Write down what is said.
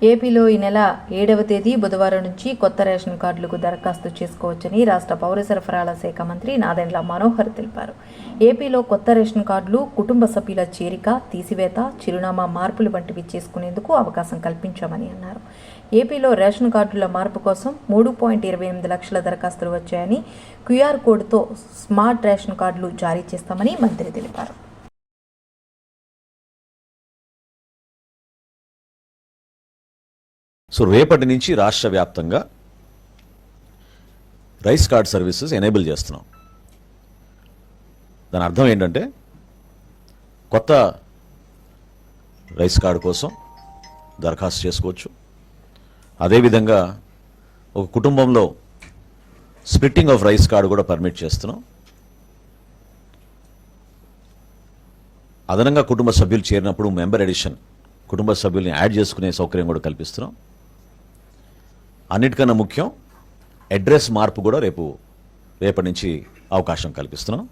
ఏపీలో ఈ నెల 7వ తేదీ బుధవారం నుంచి కొత్త రేషన్ కార్డులకు దరఖాస్తు చేసుకోవచ్చని రాష్ట్ర పౌర సరఫరాల శాఖ మంత్రి నాదెండ్ల మనోహర్ తెలిపారు. ఏపీలో కొత్త రేషన్ కార్డులు, కుటుంబ సభ్యుల చేరిక, తీసివేత, చిరునామా మార్పులు వంటివి చేసుకునేందుకు అవకాశం కల్పించామని అన్నారు. ఏపీలో రేషన్ కార్డుల మార్పు కోసం 3.28 లక్షల దరఖాస్తులు వచ్చాయని, క్యూఆర్ కోడ్తో స్మార్ట్ రేషన్ కార్డులు జారీ చేస్తామని మంత్రి తెలిపారు. సో రేపటి నుంచి రాష్ట్ర వ్యాప్తంగా రైస్ కార్డ్ సర్వీసెస్ ఎనేబుల్ చేస్తున్నాం. దాని అర్థం ఏంటంటే కొత్త రైస్ కార్డు కోసం దరఖాస్తు చేసుకోవచ్చు. అదేవిధంగా ఒక కుటుంబంలో స్ప్లిట్టింగ్ ఆఫ్ రైస్ కార్డు కూడా పర్మిట్ చేస్తున్నాం. అదనంగా కుటుంబ సభ్యులు చేరినప్పుడు మెంబర్ ఎడిషన్, కుటుంబ సభ్యుల్ని యాడ్ చేసుకునే సౌకర్యం కూడా కల్పిస్తున్నాం. అన్నిటికన్నా ముఖ్యం అడ్రస్ మార్పు కూడా రేపటి నుంచి అవకాశం కల్పిస్తున్నాం.